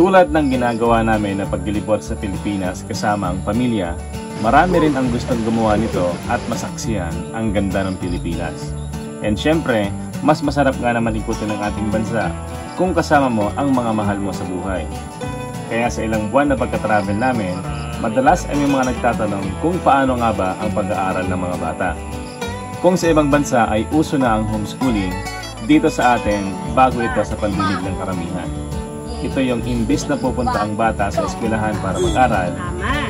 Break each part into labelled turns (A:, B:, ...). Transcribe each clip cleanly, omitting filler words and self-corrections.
A: Tulad ng ginagawa namin na paglilibot sa Pilipinas kasama ang pamilya, marami rin ang gustong gumawa nito at masaksihan ang ganda ng Pilipinas. And syempre, mas masarap nga naman ikutin ang ating bansa kung kasama mo ang mga mahal mo sa buhay. Kaya sa ilang buwan na pagka-travel namin, madalas ay may mga nagtatanong kung paano nga ba ang pag-aaral ng mga bata. Kung sa ibang bansa ay uso na ang homeschooling, dito sa atin, bago ito sa pandinig ng karamihan. Ito yung imbis na pupunta ang bata sa eskwelahan para mag-aral,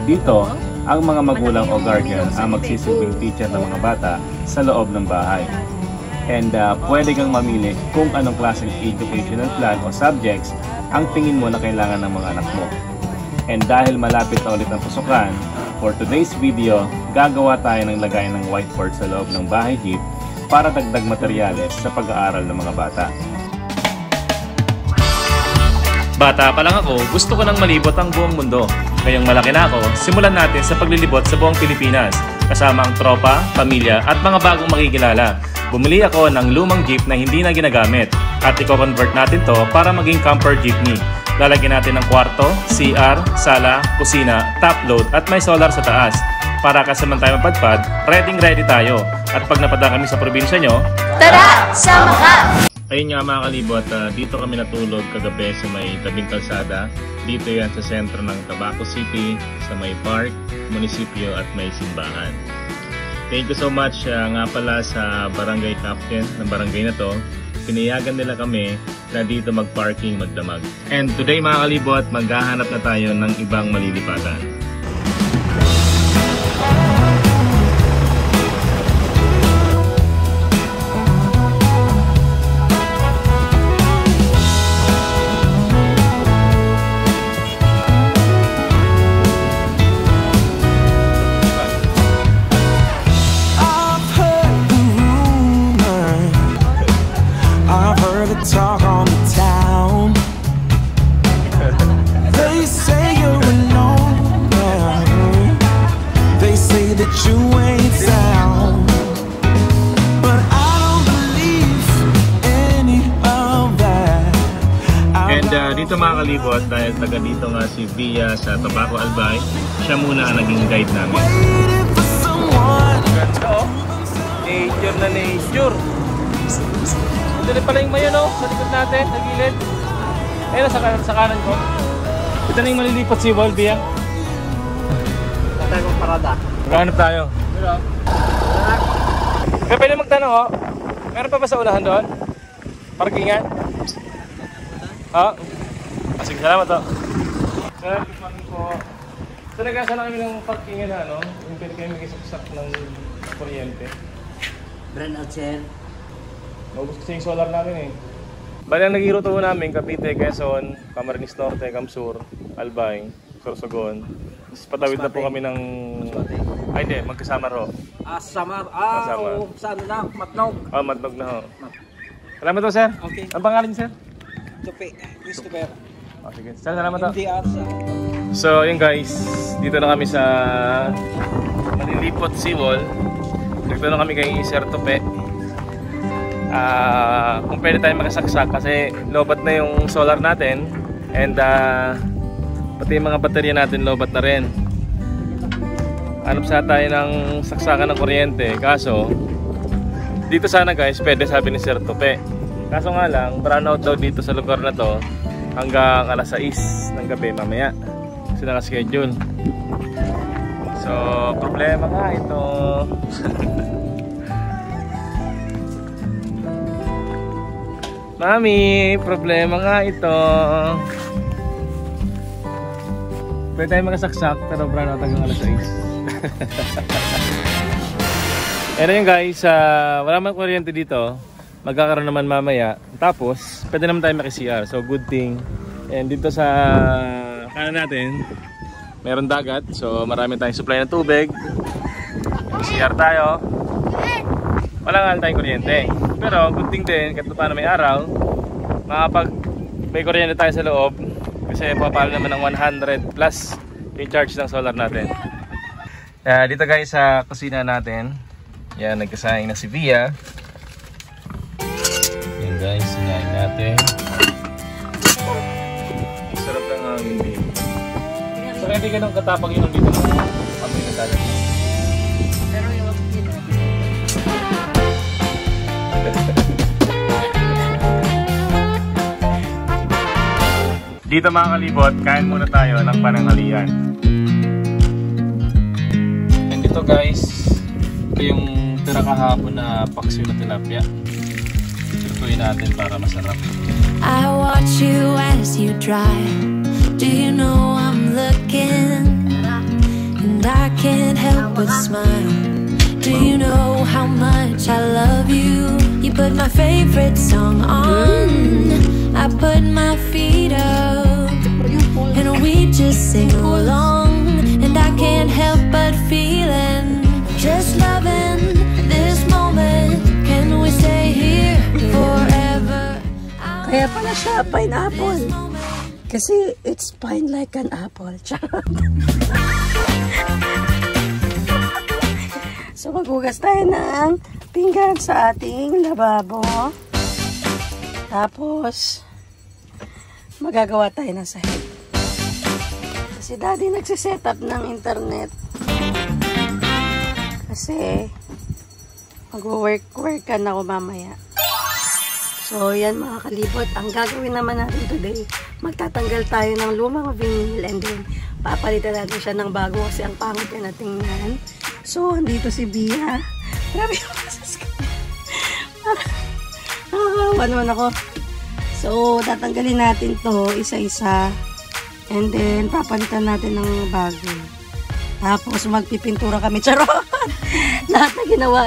A: dito, ang mga magulang o guardian ang magsisilbing teacher ng mga bata sa loob ng bahay. And pwede kang mamili kung anong klaseng educational plan o subjects ang tingin mo na kailangan ng mga anak mo. And dahil malapit na ulit ang pusukan, for today's video, gagawa tayo ng lagayan ng whiteboard sa loob ng bahay jeep para dagdag materyales sa pag-aaral ng mga bata.
B: Bata pa lang ako, gusto ko nang malibot ang buong mundo. Ngayong malaki na ako, simulan natin sa paglilibot sa buong Pilipinas, kasama ang tropa, pamilya at mga bagong makikilala. Bumili ako ng lumang jeep na hindi na ginagamit at i-convert natin to para maging camper jeepney. Lalagyan natin ng kwarto, CR, sala, kusina, top load at may solar sa taas. Para kasaman tayo mapadpad, ready tayo. At pag napadaan kami sa probinsya nyo,
C: tara! Sama ka!
A: Ayun nga mga kalibot, dito kami natulog kagabi sa may tabing kalsada. Dito yan sa sentro ng Tabaco City, sa may park, munisipyo at may simbahan. Thank you so much nga pala sa barangay captain ng barangay na to. Pinayagan nila kami na dito mag-parking magdamag. And today mga kalibot, maghahanap na tayo ng ibang malilipatan.
D: Talk on the town. They say you're alone. They say that you ain't sound. But I don't believe any of that.
A: And dito mga kalibot, dahil taga dito nga si Via sa Tabaco Albay, siya muna ang naging guide namin.
B: ganda oh. Nature na nature. Ito pala yung mayon oh, sa likod natin, sa gilid. Ayun sa kanan ko. Ito na yung malilipot si Volby yan.
E: Ito tayo kong parada.
B: Maghanap tayo. Kaya pwede magtanong oh, meron pa ba sa ulahan doon? Parkingan? Ha? Sige, salamat oh. Sir, kumain po. So nagkasa na kami ng parkingan na ano, yung pwede kayo mag-isaksak ng kuryente.
E: Brand out sir.
B: Maubos kasi yung solar namin eh. Bali ang nag-iruto namin, Cavite, Quezon, Camarines Norte, Camsur, Albay, Sorsogon. Tapos patawid na po kami ng... Ay hindi, magkasama ro.
E: Samar.
B: Kasama.
E: Saan na? Matnog.
B: Matnog na ho. Salamat po sir.
E: Okay.
B: Ang pangalan sir?
E: Tupi. Christopher.
B: Sige. Sir, salamat po.
E: Hindi asa.
B: So yun guys, dito na kami sa Malilipot Seawall. Nagtanong kami kay Sir Tupi. Kung pwede tayo makasaksak kasi lobat na yung solar natin and pati yung mga baterya natin lobat na rin. Hanap sa tayo ng saksakan ng kuryente, kaso dito sana guys pwede, sabi ni Sir Tupe, kaso nga lang brownout daw dito sa lugar na to hanggang alas 6 ng gabi mamaya kasi naka-schedule. So problema nga ito. Mami, problema nga ito. Pwede tayo makasaksak pero brownout hanggang alas 6. Pero yun guys, wala man kuryente dito. Magkakaroon naman mamaya. Tapos, pwede naman tayo maki-CR. So good thing. And dito sa kanan natin, meron dagat. So marami tayong supply ng tubig. CR tayo. Wala nga tayong kuryente. Pero good thing din, kahit paano may araw, may kuryente tayo sa loob. Kasi papalo naman ng 100 plus yung charge ng solar natin. Dito guys sa kusina natin, yan, nagkasayang na si Via. Yan guys, sinayin natin. Sarap ng hindi ganun katapang yun dito ng pamilya na dagat.
E: Pero yung
A: Dito mga kalibot, kain muna tayo ng pananghalian.
B: And ito guys, ito yung tira kahapon na paksiw na tilapia. Lutuin natin para masarap.
C: I watch you as you drive. Do you know I'm looking? And I can't help but smile. Do you know how much I love you? You put my favorite song on. I put my feet up, and we just sing along. And I can't help but feeling, just loving this moment. Can we stay here forever?
F: Kaya pala siya pineapple. Kasi it's fine like an apple. Charot. So maghugas tayo ng pinggan sa ating lababo. Tapos magagawa tayo ng sahig. Si Daddy nagsiset up ng internet. Kasi mag-work ka na ako mamaya. So, yan mga kalibot. Ang gagawin naman natin today, magtatanggal tayo ng lumang vinyl and then papalitan natin siya ng bago kasi ang pangit na tingnan. So, andito si Bia. Grabe yung masas ko. Nakakawa naman ako. So, tatanggalin natin to isa-isa and then papalitan natin ng bago. Tapos, magpipintura kami. Charot! Lahat na ginawa.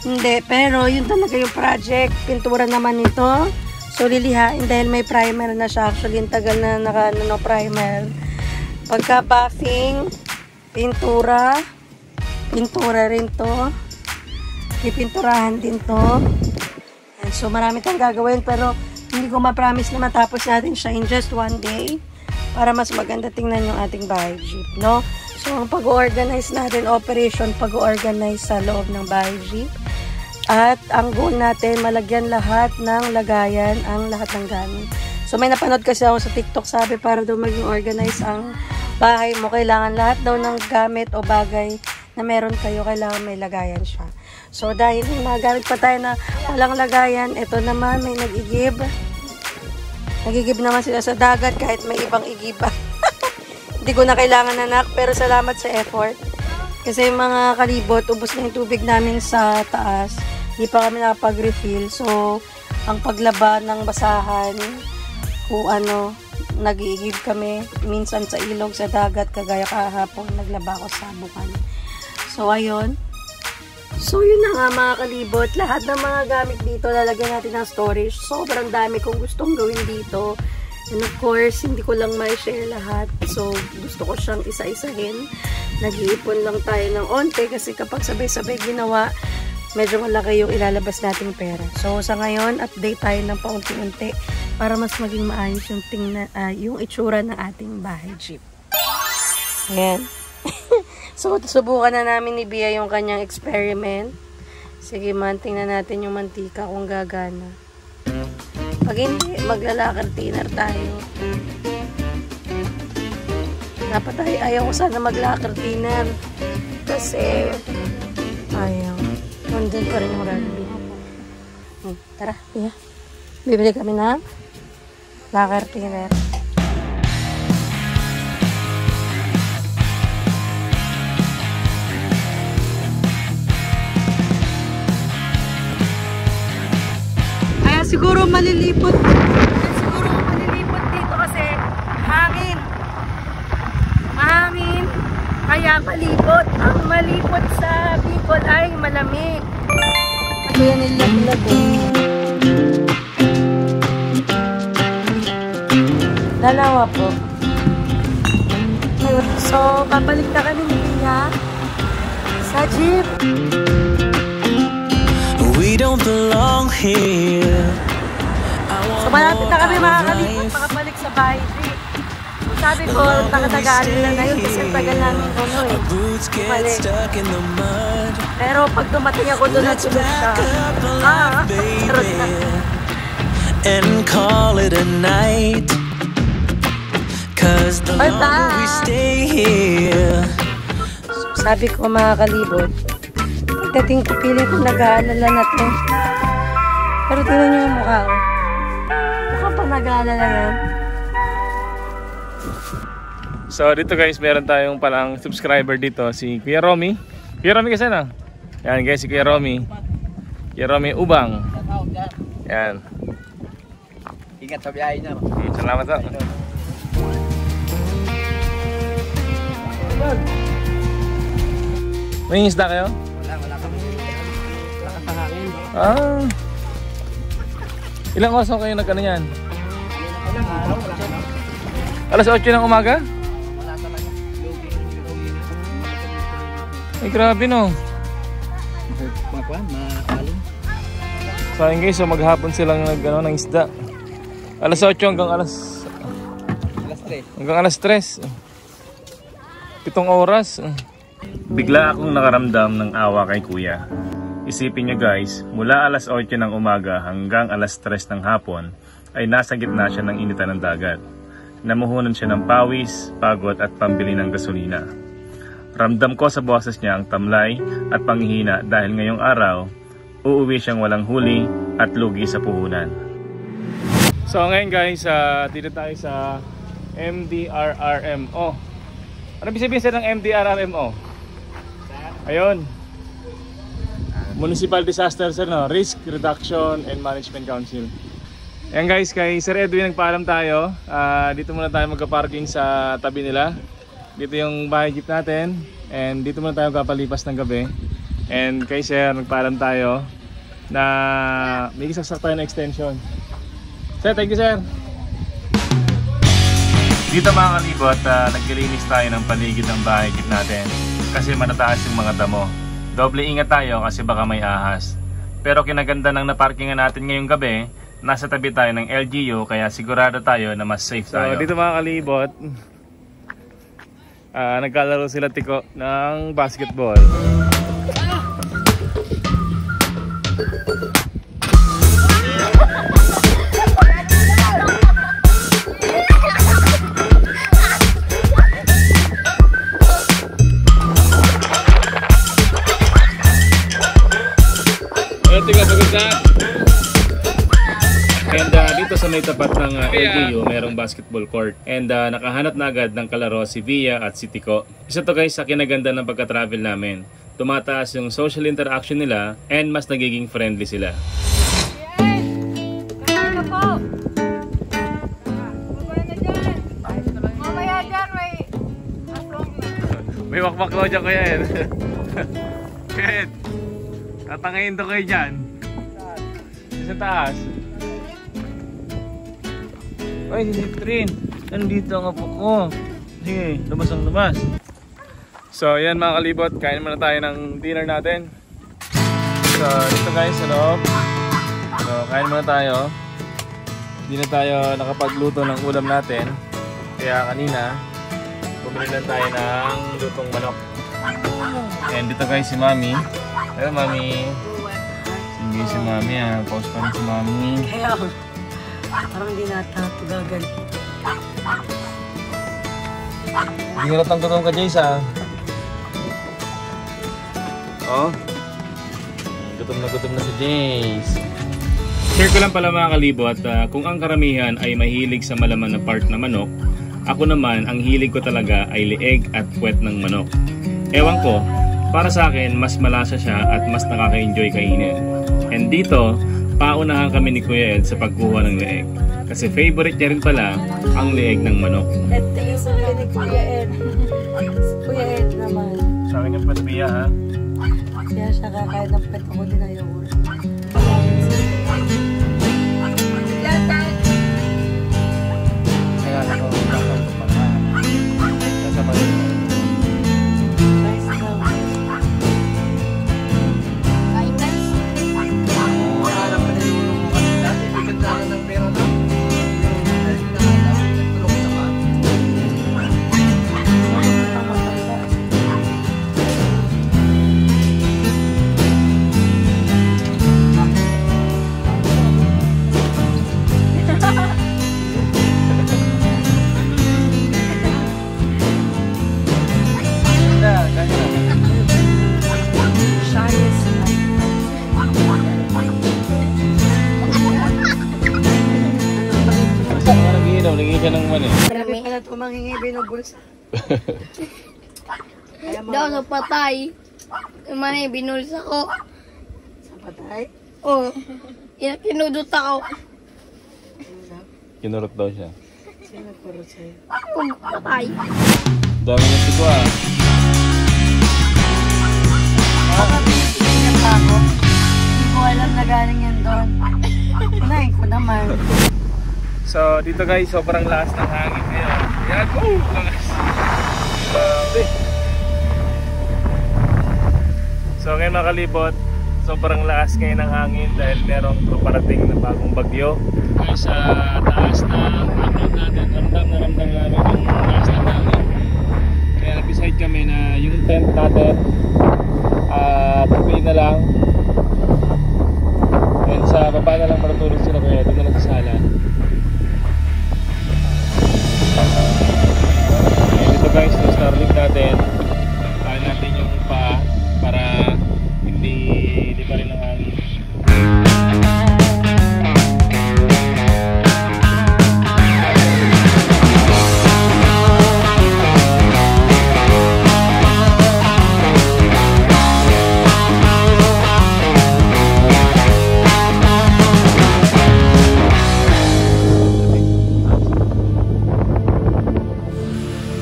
F: Hindi, pero yun talaga yung project. Pintura naman ito. So, lilihain dahil may primer na siya. Actually, yung tagal na primer. Pagka-buffing, pintura rin to. Pipinturahan din to. And so, marami tayong gagawin pero hindi ko ma-promise na matapos natin siya in just one day para mas maganda tingnan yung ating bahay jeep, no? So, ang pag-organize natin, operation pag-organize sa loob ng bahay jeep. At ang goal natin, malagyan lahat ng lagayan, ang lahat ng gamit. So, may napanood kasi ako sa TikTok, sabi para daw maging organize ang bahay mo, kailangan lahat daw ng gamit o bagay na meron kayo, kailangan may lagayan siya. So, dahil may mga gamit pa tayo na walang lagayan, ito naman, may nag-igib. Nag-igib naman sila sa dagat kahit may ibang igiba. Hindi ko na kailangan anak, pero salamat sa effort. Kasi mga kalibot, ubos na yung tubig namin sa taas. Hindi pa kami nakapag-refill. So, ang paglaba ng basahan, kung ano, nag-iigib kami. Minsan sa ilog, sa dagat, kagaya kahapon, naglaba ako sa bukan. So, ayun. So, yun na nga mga kalibot. Lahat ng mga gamit dito, lalagyan natin ng storage. Sobrang dami kong gustong gawin dito. And of course, hindi ko lang may share lahat. So, gusto ko siyang isa-isahin. Nag-iipon lang tayo ng onte kasi kapag sabay-sabay ginawa, medyo malaki yung ilalabas nating pera. So, sa ngayon, update tayo ng paunti-unti para mas maging maayos yung, yung itsura ng ating bahay jeep. Ayan. So, subukan na namin ni Bia yung kanyang experiment. Sige man, tingnan natin yung mantika kung gagana. Pag hindi, maglalakad dinner tayo. Dapat ayaw ko sana maglakad dinner. Kasi, ayaw. Nandun pa rin yung rugby. Tara, Bia. Bibili kami ng lakad dinner. Siguro malilipot. Siguro malilipot dito kasi hangin. Mahangin. Kaya malipot. Ang malipot sa Bicol ay malamig. Kaya nilag-lag. Dalawa po. So, babalik na kami niya sa jeep.
D: We don't belong here.
F: So, malapit na kami makakalipot, makabalik sa bahay jeep. Sabi ko, nakatagaan na ngayon kasi tagal namin mali. Pero pag dumating ako doon at tulog siya, charot na.
D: And call it a night. 'cause the longer we stay here.
F: Sabi ko mga kalibot, pagdating ko piling ko nag-aalala na to. Pero tingnan nyo yung mukha ko. Mukha pa nag-aalala na.
B: So dito guys, meron tayong palang subscriber dito, si Kuya Romy. Kuya Romy kasi na. Yan guys, si Kuya Romy. Kuya Romy Ubang. Yan.
G: Ingat sa biyahe niya.
B: Salamat po. May isda kayo?
G: Wala kami. Lakas ng hangin.
B: Ah. Ilang oras kayo nag-ano yan? Alas 8 ng umaga?
G: Wala talaga. Lugi.
B: Ay grabe no.
G: Makuan, maalon.
B: So ayun guys, so maghapon silang nag-ano ng isda. Alas 8 hanggang alas
G: 3.
B: hanggang alas 3. 7 oras.
A: Bigla akong nakaramdam ng awa kay kuya. Isipin nyo guys, mula alas 8 ng umaga hanggang alas 3 ng hapon ay nasa gitna siya ng initan ng dagat. Namuhunan siya ng pawis, pagod at pambili ng gasolina. Ramdam ko sa boses niya ang tamlay at panghihina dahil ngayong araw, uuwi siyang walang huli at lugi sa puhunan.
B: So ngayon guys, dito tayo sa MDRRMO. Ano ibig sabihin ng MDRRMO? Ayun. Municipal Disaster Risk Reduction and Management Council. Ayan guys, kay Sir Edwin nagpaalam tayo. Dito muna tayo magka-parking sa tabi nila. Dito yung bahay jeep natin. And dito muna tayo kapalipas ng gabi. And kay Sir nagpaalam tayo na may isaksak tayo na extension. Sir, thank you sir.
A: Dito mga kalibot, naglilinis tayo ng paligid ng bahay jeep natin kasi matataas yung mga damo. Doble ingat tayo kasi baka may ahas. Pero kinaganda ng naparkingan natin ngayong gabi, nasa tabi tayo ng LGU kaya sigurado tayo na mas safe tayo.
B: So dito mga kalibot, nagkalaro sila tiko ng basketball. And dito sa may tapat ng LGU, merong basketball court. And nakahanap na agad ng kalaro si Via at si Tico. Isa to guys sa kinaganda ng pagka-travel namin. Tumataas yung social interaction nila and mas nagiging friendly sila. May wakbak ko dyan kuya Ed. Ed, tatangayin to kayo dyan. Sa taas. Ay, si Trin. Nandito ang apo ko. Sige, labas ang labas. So, yan mga kalibot. Kain muna tayo ng dinner natin. So, dito guys, sa loob. So, kain muna tayo. Hindi na tayo nakapagluto ng ulam natin. Kaya kanina, bumili lang tayo ng lutong manok. And dito guys, si Mami. Ayun, Mami. Sige si Mami ha. Pause pa rin si Mami.
F: Kaya parang hindi natatugagan.
B: Hindi nga natang ka, Jace ha. Oh. Gutom na si Jace.
A: Share ko lang pala mga kalibot, kung ang karamihan ay mahilig sa malaman na part na manok, ako naman ang hilig ko talaga ay leeg at puwet ng manok. Ewan ko, para sa akin mas malasa siya at mas nakaka-enjoy kainin. And dito, paunahan kami ni Kuya Ed sa pagkuha ng leeg. Kasi favorite niya rin pala ang leeg ng manok.
F: At tingin sa ni Kuya Ed. Kuya Ed naman.
A: Sa akin yung patbiya ha.
F: Kaya siya kakain ng pet ako din ayaw.
G: Kaya ako, kasama rin.
F: Nice daw.
G: Wala na pa rin yung kasi dati, bigyan sana ng pera na. Dahil pinakalaman, tulog sa mat.
B: Nangingin siya ng mani.
F: Grabe pala ito manghingi binubulsa.
E: Daw sa patay. Mani, binulsa ko.
F: Sa patay?
E: Oo. Kinudot ako.
B: Kinurot daw siya.
F: Sino nagkurot sa'yo?
E: Kung patay.
B: Dami ng tiko ah.
F: Nakapitinan pa ako. Hindi ko alam na galing yan doon. Unahin ko naman.
B: So dito guys, sobrang lakas ng hangin ngayon. Yan, oh! Lakas! Grabe! So ngayon mga kalibot, sobrang lakas ngayon ng hangin dahil merong paparating na bagong bagyo. Guys, sa taas na upload natin, ramdam namin yung lakas ng hangin. Kaya nag-decide kami na yung tent natin tapiin na lang. And sa baba na lang matutulog sila, kaya doon na lang sa sala. And ito guys, yung Starlink natin, kaya natin yung paa para hindi pa rin ang hangin.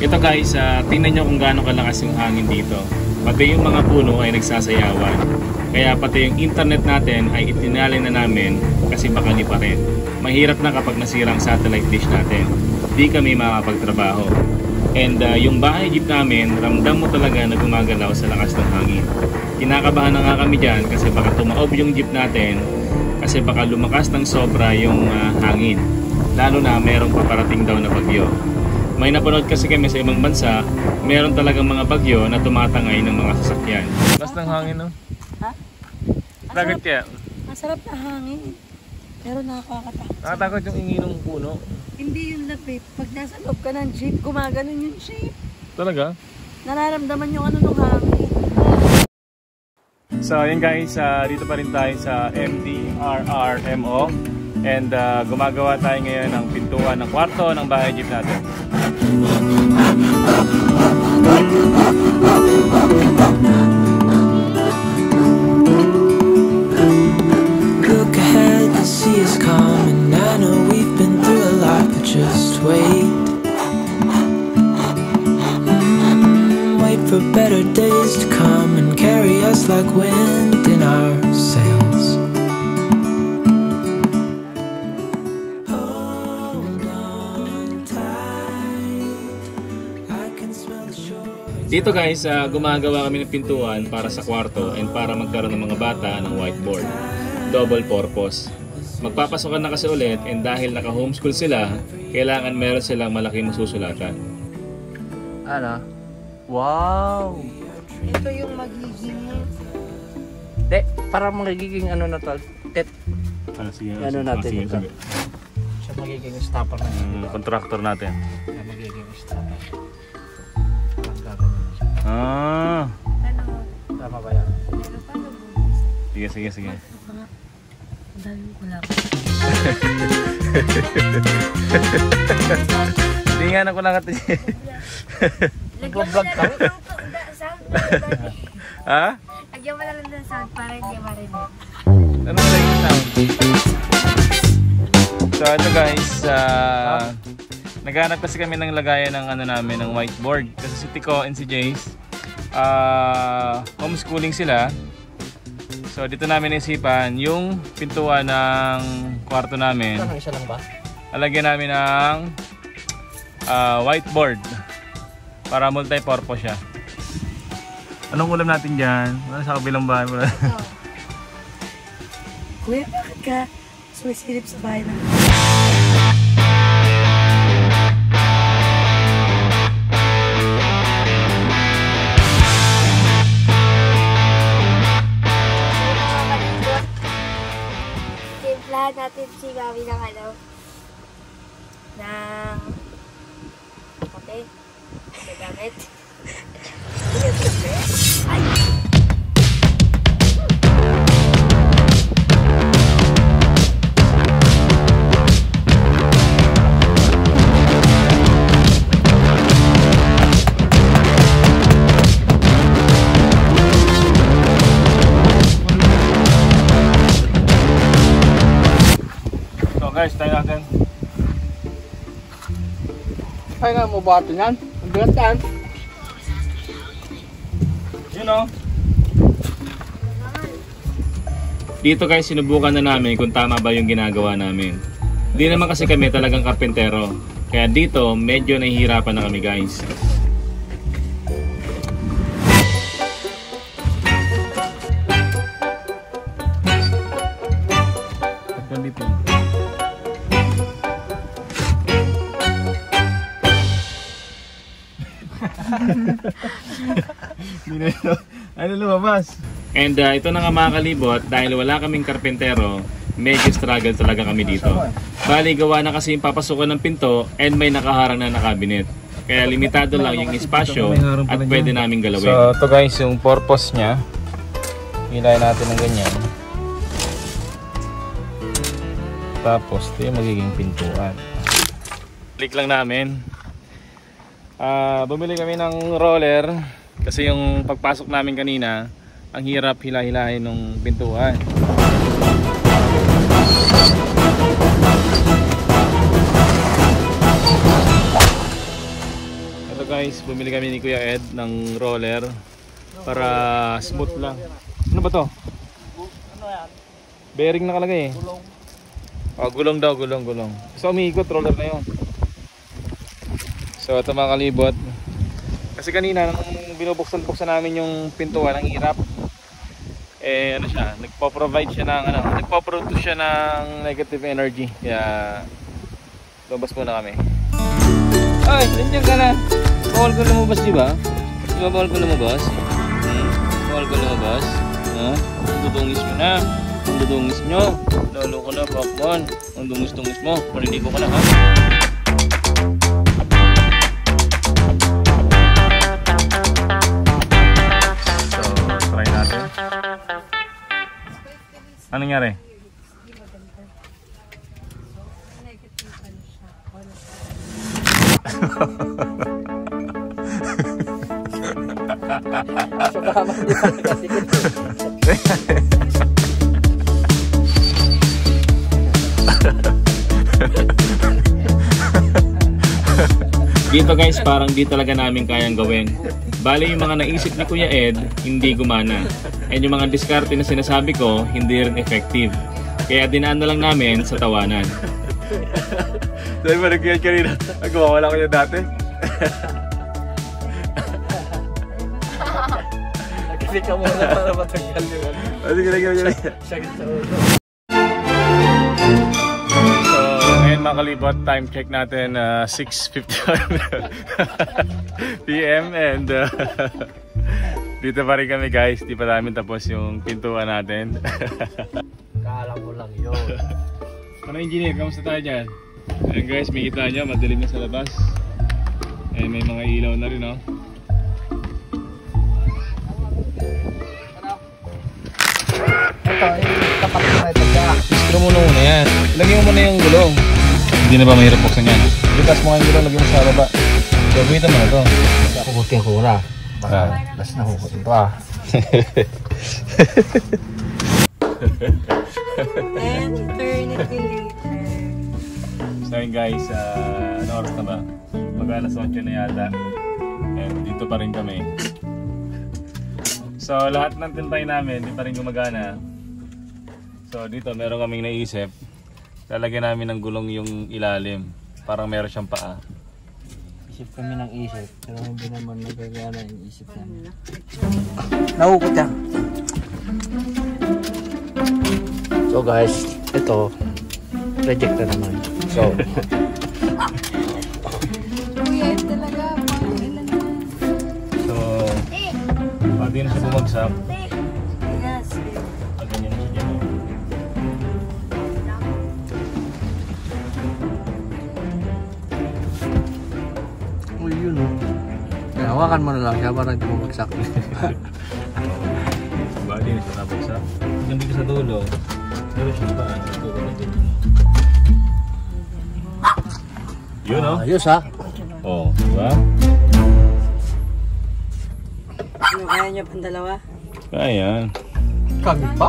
B: Ito guys, tingnan nyo kung gaano kalakas yung hangin dito. Pati yung mga puno ay nagsasayawan. Kaya pati yung internet natin ay itinali na namin kasi bakani pa rin. Mahirap na kapag nasira ang satellite dish natin. Di kami makapagtrabaho. And yung bahay jeep namin, ramdam mo talaga na gumagalaw sa lakas ng hangin. Kinakabahan na nga kami dyan kasi baka tumaob yung jeep natin kasi baka lumakas ng sobra yung hangin. Lalo na merong paparating daw na bagyo. May napanood kasi kami sa ibang bansa, meron talagang mga bagyo na tumatangay ng mga sasakyan. Mas ng hangin, no?
F: Ha?
B: Bakit kaya?
F: Masarap na hangin. Pero nakakatakot.
B: Nakatakot yung ingi ng puno.
F: Hindi yung lapit. Pag nasa loob ka ng jeep, gumaganon yung jeep.
B: Talaga?
F: Nararamdaman yung ano nung hangin.
B: So ayun guys, dito pa rin tayo sa MDRRMO. And gumagawa tayo ngayon ng pintuan ng kwarto ng bahay jeep natin.
D: Look ahead, the sea is calm, and I know we've been through a lot, but just wait. Wait for better days to come and carry us like wind in our sails.
B: Dito guys, gumagawa kami ng pintuan para sa kwarto and para magkaroon ng mga bata ng whiteboard. Double purpose. Magpapasokan na kasi ulit and dahil naka-homeschool sila, kailangan meron silang malaking masusulatan.
G: Ano? Wow!
F: Ito yung magiging...
G: Parang magiging ano na to.
B: Sige,
G: Ano natin
B: sige,
G: ito?
B: sige.
G: Siya magiging stopper na.
B: Contractor natin.
G: Siya magiging stopper. Parang gagawin siya.
B: Ah,
G: Tama ba yan?
B: sige, sige, sige.
F: Dami ko lang.
B: Hindi nga na ko lang ito.
G: Nag-vlog ka?
B: Ha?
E: Lagyan mo na lang ng sound para hindi marinig.
B: Ano na yung sound? So ito guys, naghanap kasi kami ng lagayan ng ano namin, ng whiteboard. Kasi si Tico and si Jace, homeschooling sila. So dito namin isipan yung pintuan ng kwarto namin.
G: Ano, isa lang ba?
B: Lalagyan namin ng whiteboard para multi-purpose siya. Anong ulam natin dyan? Wala sa kabilang bahay mo.
F: Kuya, bakit ka sumisilip sa bahay namin?
E: Timplahan natin si Mami ng ano? Ng kape. Nagamit.
G: Kaya nga mo ba ito yan? Ang bigat yan.
A: You know? Dito guys, sinubukan na namin kung tama ba yung ginagawa namin. Hindi naman kasi kami talagang karpentero. Kaya dito, medyo nahihirapan na kami guys. Ano lumabas? And ito na nga mga kalibot, dahil wala kaming karpentero, medyo struggle talaga kami dito. Bali gawa na kasi yung papasukan ng pinto and may nakaharang na cabinet. Kaya limitado lang yung espasyo at pwede namin galawin. So ito guys yung purpose niya. Hilahin natin ng ganyan. Tapos ito yung magiging pintuan. Click lang namin. Bumili kami ng roller kasi yung pagpasok namin kanina ang hirap hila-hilahin ng pintuan. Ito guys, bumili kami ni Kuya Ed ng roller para smooth lang. Ano ba to? Bearing nakalagay eh. Oh, gulong daw, gulong. So umiikot, roller na yun. So ito mga kalibot. Kasi kanina nung binubuksan namin yung pintuan, ang hirap. Eh ano siya, nagpo-provide siya ng nagpo-produce siya ng negative energy. Kaya lumabas muna kami. Ay, nandiyan ka na. Bawal ko lumabas, di ba? Di ba bawal ko lumabas? Bawal ko lumabas? Ha? Ang dudungis mo na. Ang dudungis nyo. Lalo ko na, Pokemon. Ang dungis-dungis mo. Mariligo ko na, ha? Anong nangyari? Dito guys, parang di talaga namin kayang gawin. Bali yung mga naisip ni Kuya Ed, hindi gumana. And yung mga diskarte na sinasabi ko, hindi rin effective. Kaya dinaan na lang namin sa tawanan.
B: Dahil ba nag-kiyat kanina? Nagmawala ko niya dati.
G: Nagkasik ka muna para matanggal yun.
B: Sige.
G: Sakit sa ulo.
A: So, ngayon mga kalibot, time check natin 6:51 PM and dito pa rin kami guys, di pa namin tapos yung pintuan natin.
G: Kala mo lang yun.
A: Ano engineer, kamusta tayo dyan? Ayan guys, may kita nyo, madilim na sa labas. Eh, may mga ilaw na rin, oh.
G: Ito, tapat na ito siya.
A: Screw mo muna yan. Lagyan mo muna yung gulong. Hindi na ba mahirap buksan yan? Bukas mo nga yung gulong, lagyan mo sa baba. Gagawin mo na ito.
G: Kukutin ko na. Bas na kukutin ko ah.
F: And eternity later.
A: So yun guys, ano oras na ba? Mag-alas 8 na yata. And dito pa rin kami. So lahat ng tintay namin, hindi pa rin gumagana. So dito meron kaming naisip. Lalagyan namin ng gulong yung ilalim. Parang meron siyang paa.
G: Isip kami ng isip, pero hindi naman nagagana yung isip namin. Nahukot yan. So guys, ito reject na naman. So
E: Kuya, talaga. Pangilan na.
A: So pati na siya bumagsak.
F: Yes.
A: Ganyan na siya dyan.
G: oh yun oh. Kaya hawakan mo na lang siya para hindi mo magsak.
A: Bali na siya nabagsak. Hanggang dito sa dulo, meron siyang paa. Yun oh.
G: Ayos ha.
A: Oh, diba?
F: Ano, kaya niya pang dalawa?
A: Kaya.
G: Kami pa?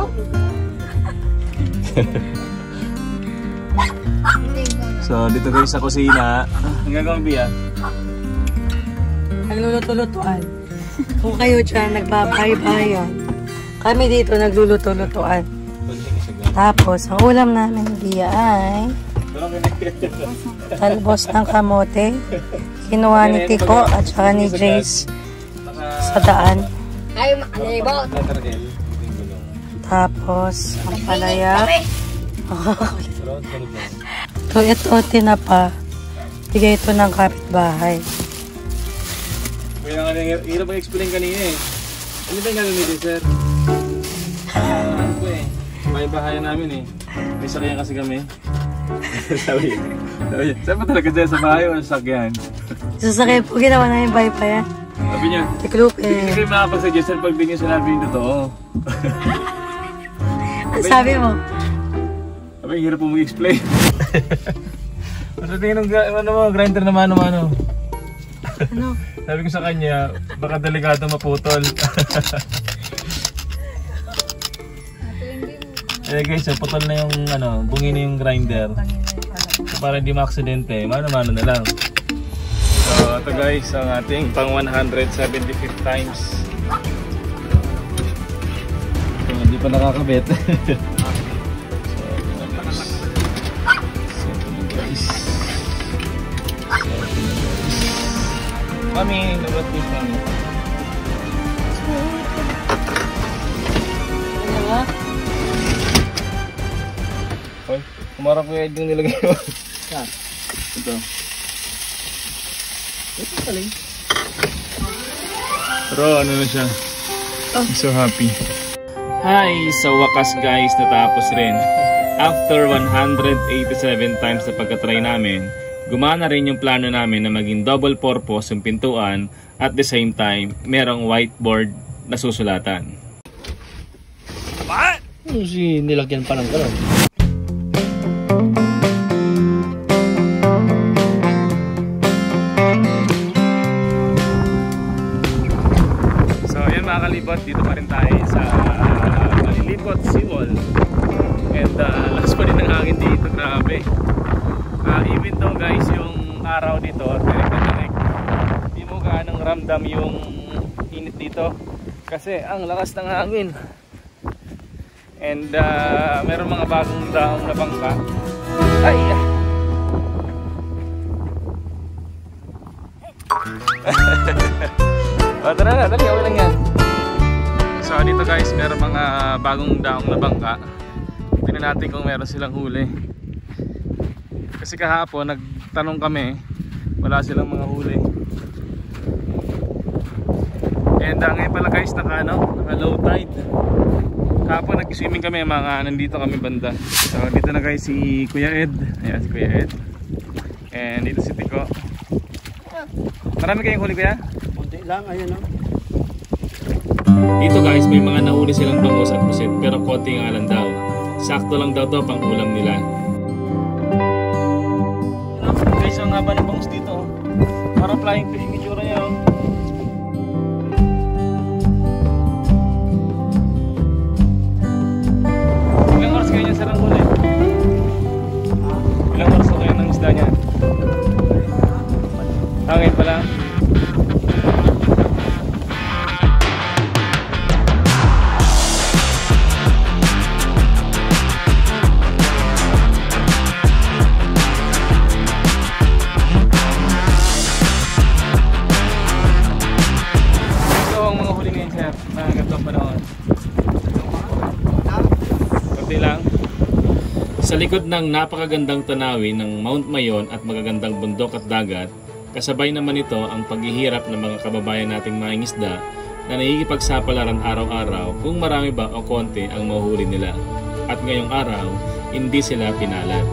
A: So, dito guys sa kusina. Ang gagawin Bia?
F: Nagluluto-lutuan. Kung kayo dyan, nagbabaybayan. Kami dito, nagluluto-lutuan. Tapos, ang ulam namin Bia ay talbos ng kamote. Kinuha ni Tico at saka ni Jace sa daan.
E: Ay, malibot.
F: Tapos, ang palaya. Ito, tinapa. Bigay ito ng kapitbahay.
B: Kaya nga, hirap mag-explain kanina eh. Ano ba yung gano'n nito, sir? Ano po eh, bahay-bahayan namin eh. May sakyan kasi kami. sabi niya, saan ba talaga dyan? Sa bahay o sa sakyan?
F: Sasakay po, ginawa namin bahay pa yan.
B: Sabi niya,
F: Tiklupe.
B: hindi kayo makapag-suggest sir pag di niyo sinabi yung totoo.
F: Ang sabi mo?
B: Sabi, hirap po mag-explain. Sa tingin ng grinder naman ano?
F: Ano?
B: Sabi ko sa kanya, baka delikado maputol. Eh guys, putol na yung bungi na yung grinder. So, para hindi ma-aksidente, mano-mano na lang. So ito guys, ang ating pang 175th times. So, hindi pa nakakabit. Mami, nabot this one.
F: Ano?
B: Hoy, kumarap ko yung nilagay mo. Ito. Ito paling. Pero ano na siya. I'm so happy. Hi! Sa wakas guys, natapos rin. After 187 times na pagkatry namin, gumana rin yung plano namin na maging double purpose yung pintuan at the same time, merong whiteboard na susulatan. What?
G: Nilagyan pa ng gano'n.
B: So ayan mga kalibot, dito pa rin tayo sa Malilibot Seawall. And lakas pa rin ng hangin dito, grabe. Even though guys, yung araw dito, hindi mo gaanong ramdam yung init dito kasi ang lakas ng hangin. And meron mga bagong daong na bangka. Ay! Tara na, dali, okay lang yan. So dito guys, meron mga bagong daong na bangka. Tingnan natin kung meron silang huli. Kasi kahapon nagtanong kami, wala silang mga huli. And ngayon pala guys, naka low tide. Kahapon nag-swimming kami, mga nandito kami banda. So dito na guys si Kuya Ed. Ayan si Kuya Ed. And dito si Tico. Marami kayong huli kuya?
G: Kunti lang, ayun o.
B: Dito guys, may mga nahuli silang bangus at pusit, pero konti nga lang daw. Sakto lang daw to pang ulam nila. Guys, ang haba ng bangus dito. Parang flying fish yung itsura niya. Ilang oras kayo niya sarang huli? Ilang oras kayo ng isda niya? Hangin pala. Sa likod ng napakagandang tanawin ng Mount Mayon at magagandang bundok at dagat, kasabay naman ito ang paghihirap ng mga kababayan nating mangingisda na nakikipagsapalaran araw-araw kung marami ba o konti ang mahuhuli nila. At ngayong araw, hindi sila pinalad.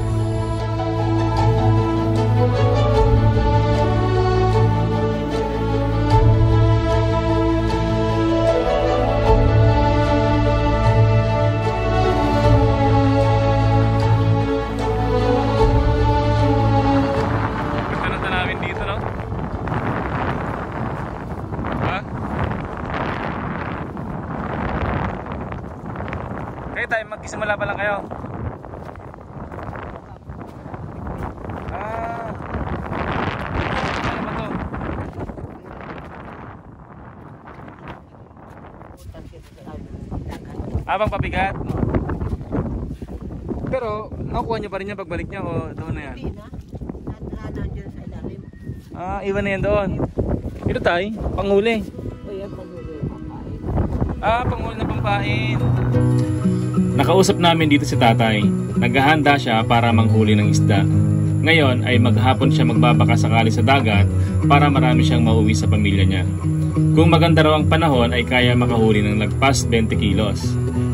B: Magsimula pa lang kayo. Habang pabigat. Pero, nakukuha nyo pa rin yan pagbalik niya o doon na yan?
F: Hindi na. Natraanan dyan sa ilalim.
B: Ah, iwan na yan doon. Ito tayo, panghuli.
F: O yan, panghuli, pampain.
B: Ah, panghuli na pampain.
A: Nakausap namin dito si tatay. Naghahanda siya para manghuli ng isda. Ngayon ay maghapon siya magbabaka sakali sa dagat para marami siyang mauwi sa pamilya niya. Kung maganda raw ang panahon ay kaya makahuli ng lagpas 20 kilos.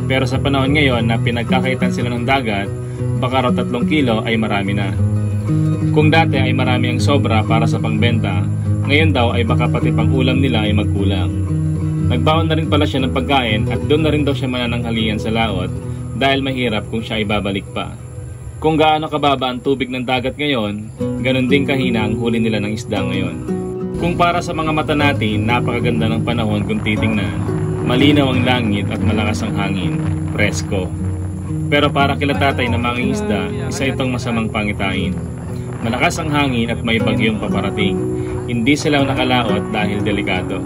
A: Pero sa panahon ngayon na pinagkakaitan sila ng dagat, baka raw 3 kilo ay marami na. Kung dati ay marami ang sobra para sa pangbenta, ngayon daw ay baka pati pang ulam nila ay magkulang. Nagbaon na rin pala siya ng pagkain at doon na rin daw siya manananghalian sa laot dahil mahirap kung siya ay babalik pa. Kung gaano kababa ang tubig ng dagat ngayon, ganun din kahina ang huli nila ng isda ngayon. Kung para sa mga mata natin, napakaganda ng panahon kung titingnan. Malinaw ang langit at malakas ang hangin, presko. Pero para kila tatay na mangingisda, isa itong masamang pangitain. Malakas ang hangin at may bagyong paparating. Hindi sila nakalaot dahil delikado.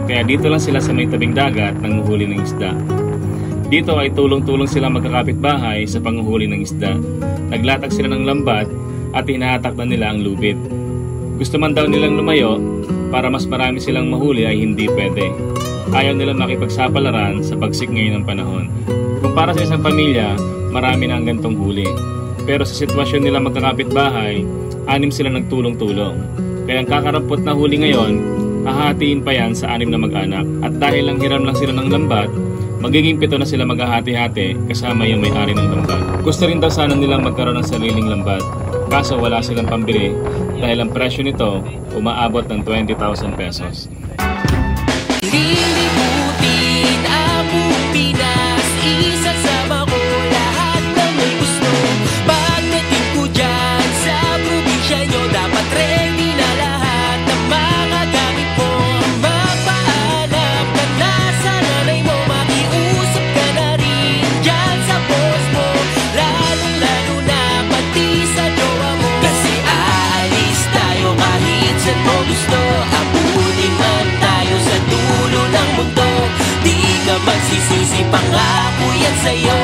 A: Kaya dito lang sila sa may tabing dagat nanguhuli ng isda. Dito ay tulong-tulong sila magkakapitbahay sa panguhuli ng isda. Naglatag sila ng lambat at hinahatak na nila ang lubid. Gusto man daw nilang lumayo para mas marami silang mahuli ay hindi pwede. Ayaw nilang makipagsapalaran sa pagsik ngayon ng panahon. Kung para sa isang pamilya, marami na ang gantong huli. Pero sa sitwasyon nila magkakapitbahay, 6 sila nagtulong-tulong. Kaya ang kakarampot na huli ngayon, hahatiin pa yan sa 6 na mag-anak. At dahil lang hiram lang sila ng lambat, magiging 7 na sila maghahati-hati kasama yung may-ari ng lambat. Gusto rin daw sana nilang magkaroon ng sariling lambat. Kaso wala silang pambili dahil ang presyo nito umaabot ng 20,000 pesos.
H: Lilibutin ang buong Pinas, isasama ko lahat ng may gusto. Pagdating ko dyan sa probinsya nyo, dapat ready na lahat ng mga gamit mo. Magpaalam ka na sa nanay mo, makiusap ka na rin dyan sa boss mo. Lalo na pati sa jowa mo, kasi aalis tayo kahit saan mo gusto. Abutin man tayo sa dulo ng mundo, di ka magsisisi, pangako yan sa'yo.